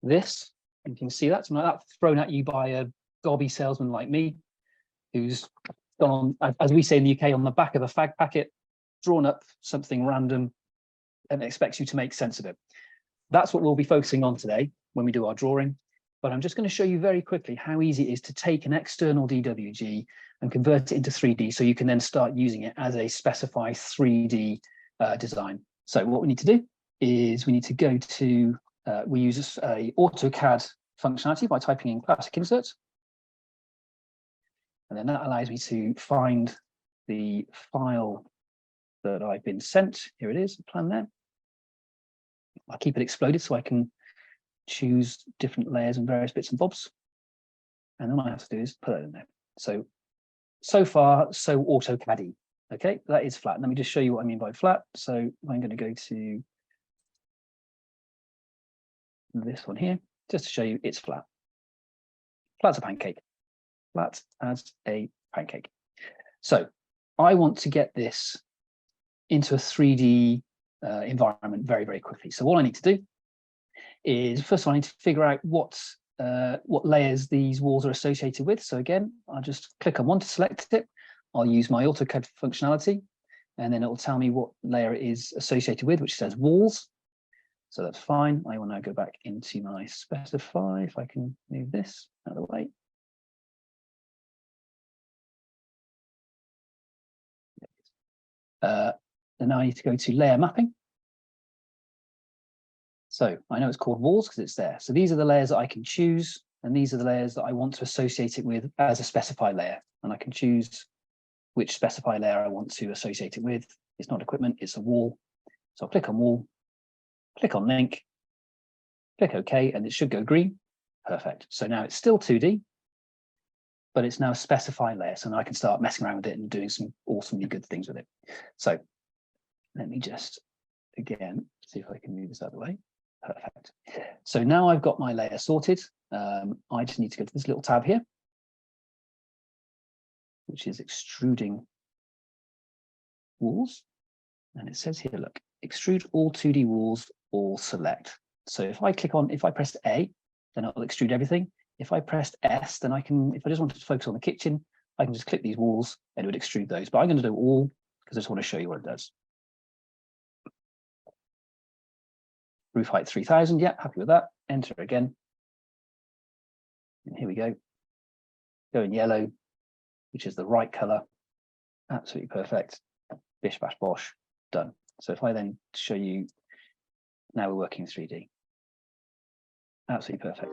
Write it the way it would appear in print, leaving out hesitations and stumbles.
This, you can see that, something like that thrown at you by a gobby salesman like me, who's gone on, as we say in the UK, on the back of a fag packet, drawn up something random and expects you to make sense of it. That's what we'll be focusing on today when we do our drawing. But I'm just going to show you very quickly how easy it is to take an external DWG and convert it into 3D, so you can then start using it as a Specifi 3D design. So what we need to do is we need to go to, we use a AutoCAD functionality by typing in classic insert. And then that allows me to find the file that I've been sent. Here it is, the plan there. I'll keep it exploded so I can choose different layers and various bits and bobs. And then all I have to do is put it in there. So far, so AutoCAD-y. Okay, that is flat. Let me just show you what I mean by flat. So I'm going to go to this one here, just to show you it's flat. Flat as a pancake. Flat as a pancake. So I want to get this into a 3D environment very, very quickly. So all I need to do is, first of all, I need to figure out what layers these walls are associated with. So again, I'll just click on one to select it. I'll use my AutoCAD functionality, and then it will tell me what layer it is associated with, which says walls. So that's fine. I will now go back into my Specifi, if I can move this out of the way. And now I need to go to layer mapping. So I know it's called walls because it's there. So these are the layers that I can choose, and these are the layers that I want to associate it with as a Specifi layer. And I can choose which Specifi layer I want to associate it with. It's not equipment, it's a wall. So I'll click on wall, click on link, click OK, and it should go green. Perfect. So now it's still 2D, but it's now a Specifi layer. So now I can start messing around with it and doing some awesomely good things with it. So let me just, again, see if I can move this out of the way. Perfect. So now I've got my layer sorted. I just need to go to this little tab here, which is extruding walls. And it says here, look, extrude all 2D walls or select. So if I click on, if I press A, then it'll extrude everything. If I pressed S, then I can, if I just wanted to focus on the kitchen, I can just click these walls and it would extrude those. But I'm going to do all because I just want to show you what it does. Roof height 3000, yeah, happy with that. Enter again. And here we go. Go in yellow, which is the right color. Absolutely perfect. Bish, bash, bosh, done. So if I then show you, now we're working 3D. Absolutely perfect.